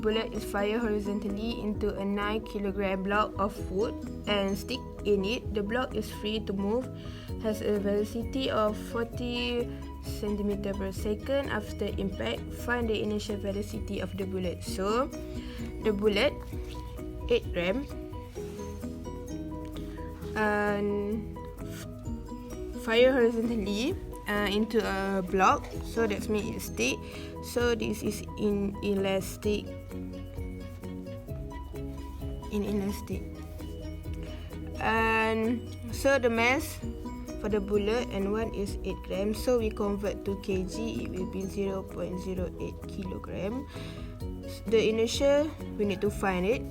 bullet is fired horizontally into a 9 kg block of wood and stick in it. The block is free to move, has a velocity of 40 cm per second after impact. Find the initial velocity of the bullet. So, the bullet, 8 gram, and fire horizontally into a block, so that means it's stick. So this is inelastic. And so the mass for the bullet and one is 8 grams. So we convert to kg, it will be 0.08 kilogram. The inertia, we need to find it.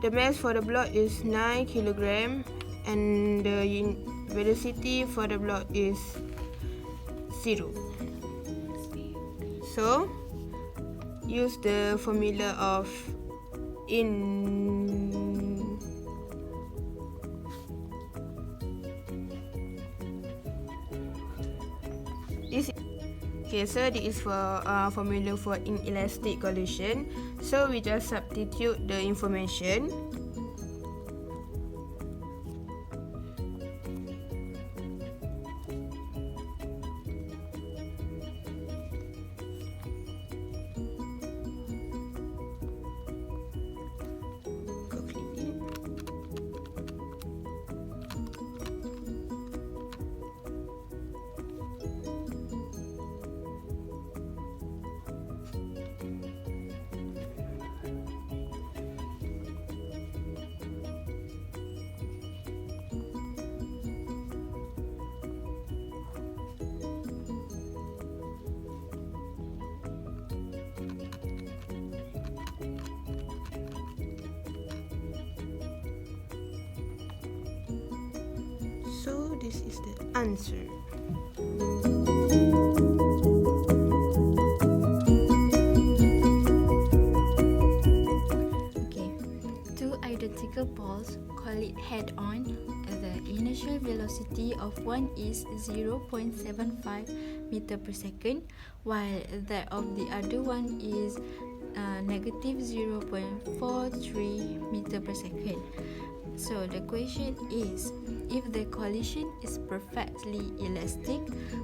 The mass for the block is 9 kilogram and the velocity for the block is 0. So use the formula of so this is for formula for inelastic collision. So we just substitute the information. So this is the answer. Okay, two identical balls, call it head-on. The initial velocity of one is 0.75 meter per second, while that of the other one is negative 0.43 meter per second. So the question is, if the collision is perfectly elastic,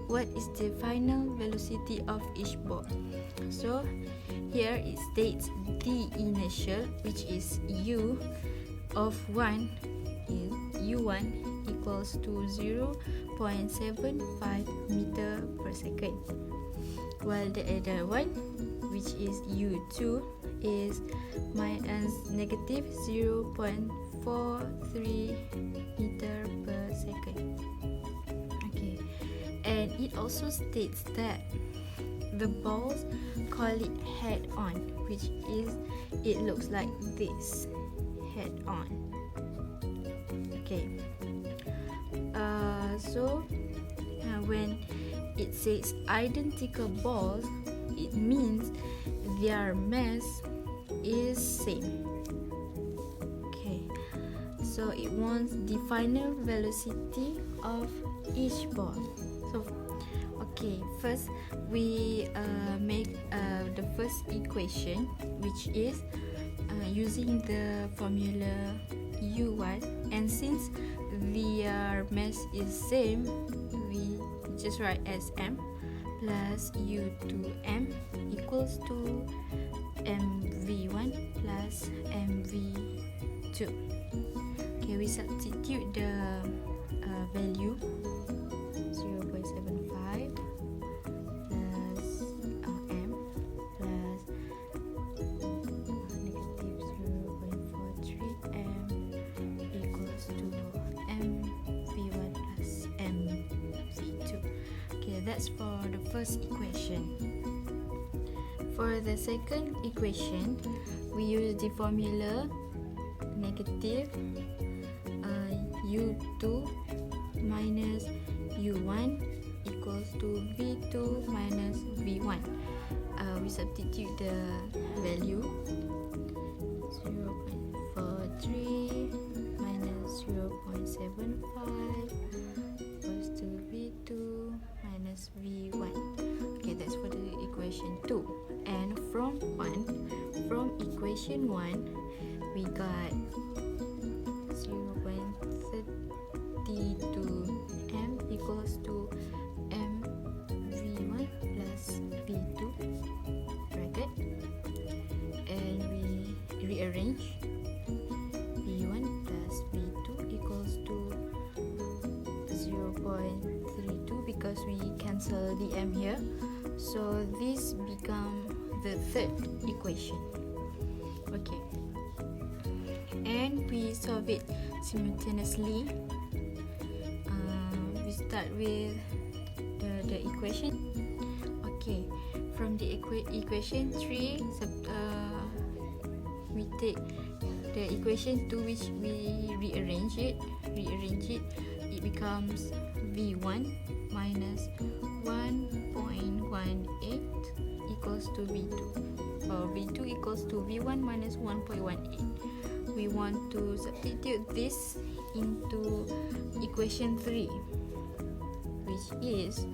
what is the final velocity of each ball? So here it states the initial, which is u of 1 is u1 equals to 0.75 meter per second, while the other one, which is u2, is minus negative 0.43 meter per second. Okay, and it also states that the balls call it head on, which is it looks like this, head on. Okay, so when it says identical balls, it means their mass is same. So it wants the final velocity of each ball. So okay, first we make the first equation, which is using the formula u1, and since their mass is same, we just write as m plus u2m equals to mv1 plus mv2. Okay, we substitute the value 0.75 plus m plus negative 0.43 m equals to mv1 plus mv2. Okay, that's for the first equation. For the second equation, we use the formula negative u2 minus u1 equals to v2 minus v1. We substitute the value 0.43 minus 0.75 equals to v2 minus v1. Okay, that's for the equation 2. And from from equation 1, we got 0.32 m equals to m v1 plus v2 bracket, and we rearrange v1 plus v2 equals to 0.32 because we cancel the m here, so this become the third equation. Okay, and we solve it simultaneously. We start with the equation. Okay, from the equation 3, we take the equation 2 which we rearrange it, it becomes v1 minus 1.18 equals to v2, or v2 equals to v1 minus 1.18. We want to substitute this into equation 3, which is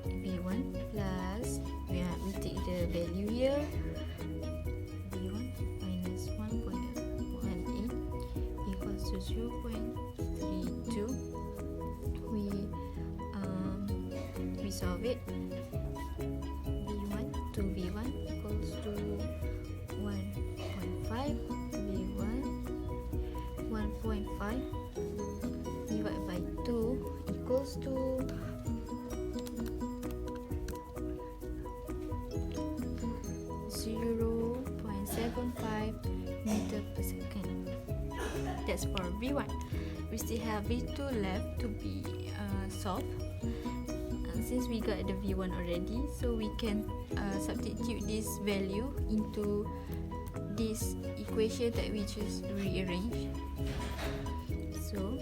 v1 plus, we take the value here, v1 minus 1.18 equals to 0.32. We solve it. v1 to v1 equals to 1.5, v1 1.5 divided by 2 equals to 0.75 meter per second. That's for v1. We still have v2 left to be solved. Since we got the v1 already, so we can substitute this value into this equation that we just rearranged. So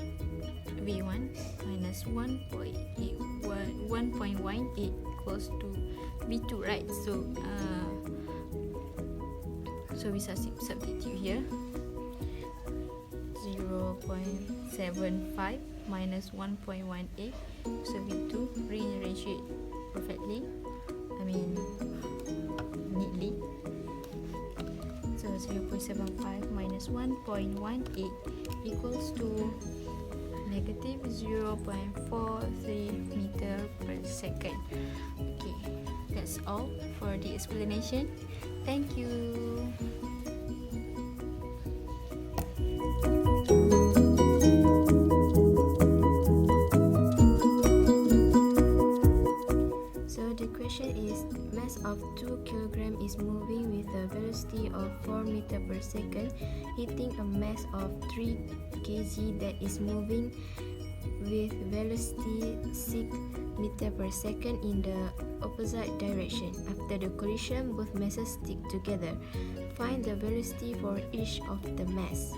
v1 minus 1.18 equals to v2, right? So we substitute here. 0.75 minus 1.18, so v2, rearrange it perfectly, neatly. So 0.75 minus 1.18 equals to negative 0.43 meter per second. Okay, that's all for the explanation. Thank you. Of 2 kg is moving with a velocity of 4 meter per second, hitting a mass of 3 kg that is moving with velocity 6 meter per second in the opposite direction. After the collision, both masses stick together. Find the velocity for each of the mass.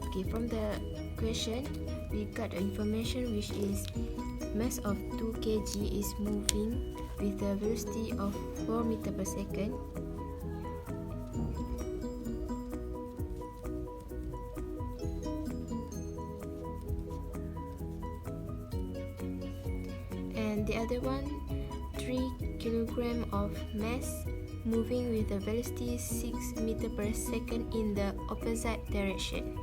Okay, from the question, we got the information which is mass of 2 kg is moving with a velocity of 4 meter per second. And the other one, 3 kg of mass moving with a velocity 6 meter per second in the opposite direction.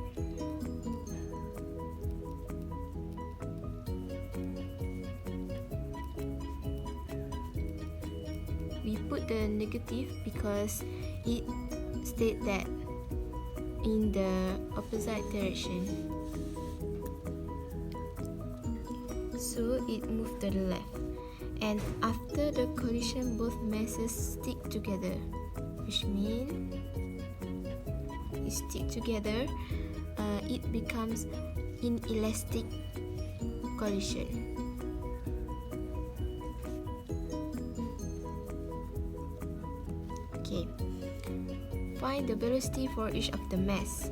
We put the negative because it states that in the opposite direction. So it moved to the left. And after the collision, both masses stick together, which means it stick together. It becomes inelastic collision. Okay, find the velocity for each of the mass.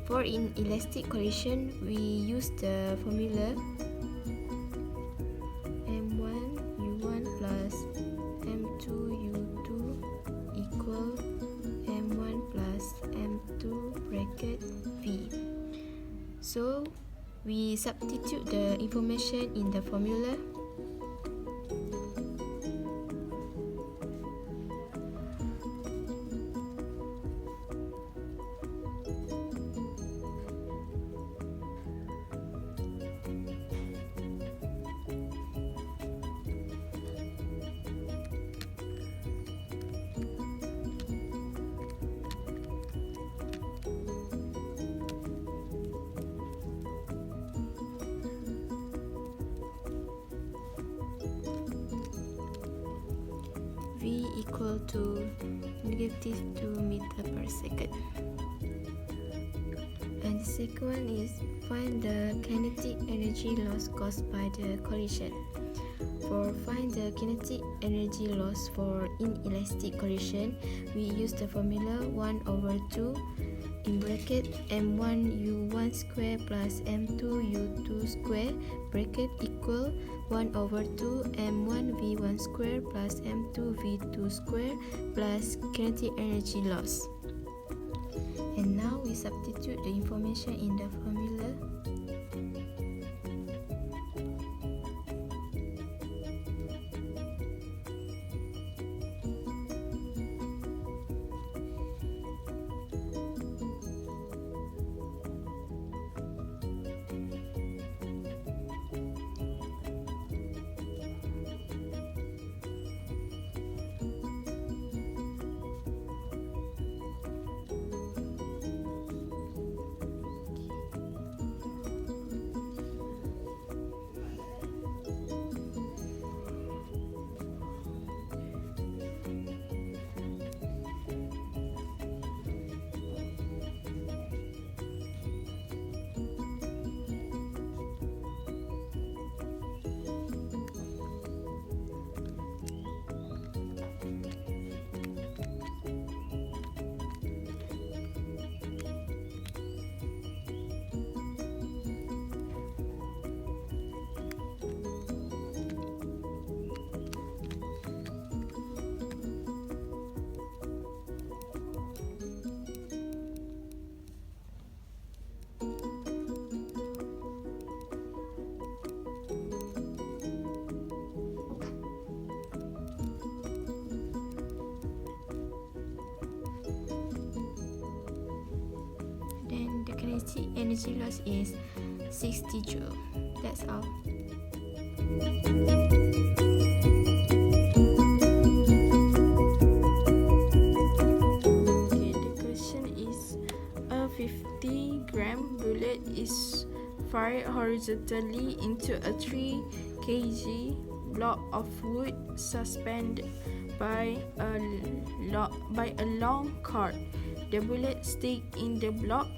For inelastic collision, we use the formula m1 u1 plus m2 u2 equal m1 plus m2 bracket v. So we substitute the information in the formula. equal to negative 2 meter per second. And the second one is find the kinetic energy loss caused by the collision. For find the kinetic energy loss for inelastic collision, we use the formula 1/2 in bracket m1u1 square plus m2u2 square bracket equal 1/2 m1v1 square plus m2v2 square plus kinetic energy loss. And now we substitute the information in the formula. Kinetic energy loss is 60 joule. That's all. Okay, the question is a 50-gram bullet is fired horizontally into a 3 kg block of wood suspended by a long cord. The bullet sticks in the block.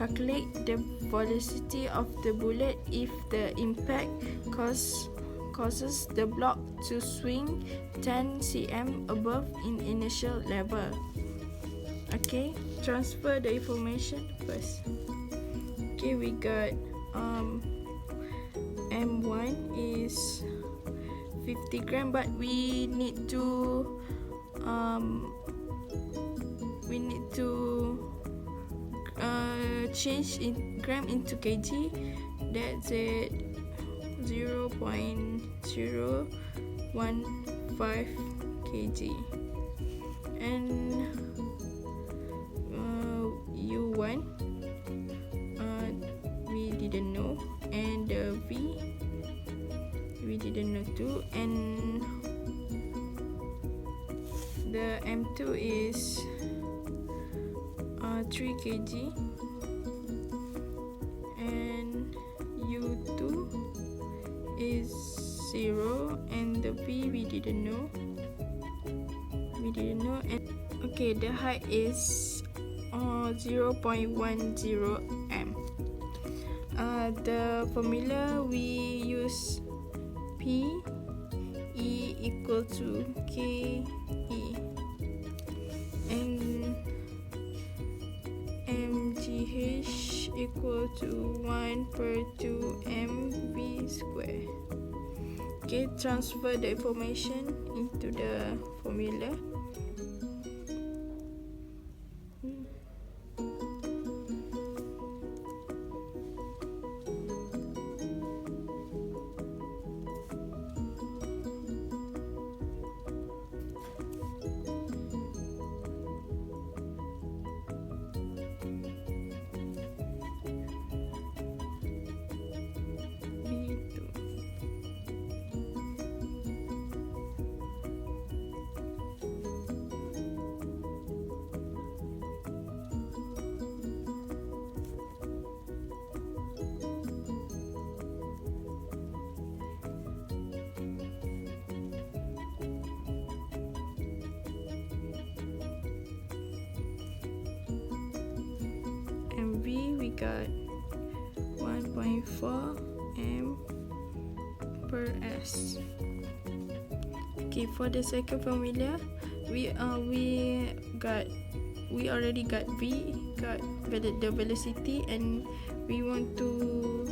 Calculate the velocity of the bullet if the impact causes the block to swing 10 cm above in initial level. Okay, transfer the information first. Okay, we got M1 is 50 gram, but we need to change in gram into kg. That's it, 0.015 kg. And U1 we didn't know, and V we didn't know too, and the M2 is 3 kg, and U2 is 0, and the V we didn't know. And okay, the height is 0.10 m. The formula we use P E equal to K E, and mgh equal to 1/2 mv square. Okay, transfer the information into the formula. got 1.4 M per S. Okay, for the second formula, we already got V, got the velocity, and we want to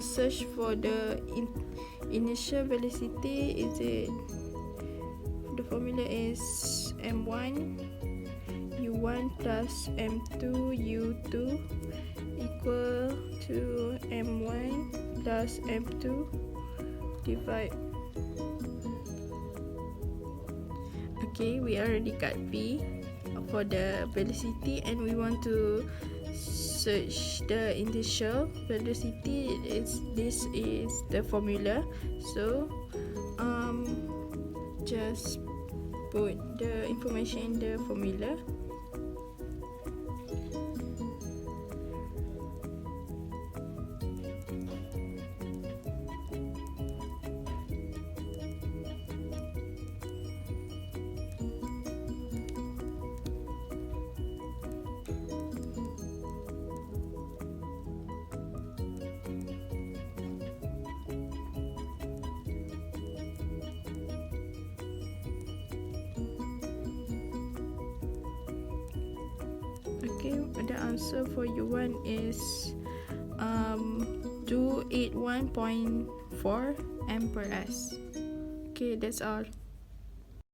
search for the initial velocity. Is it, the formula is M1 U1 plus M2 U2 equal to M1 plus M2 divide. Okay, we already got V for the velocity, and we want to search the initial velocity. This is the formula, so just put the information in the formula. Okay, the answer for U1 is 281.4 M per S. Okay, that's all.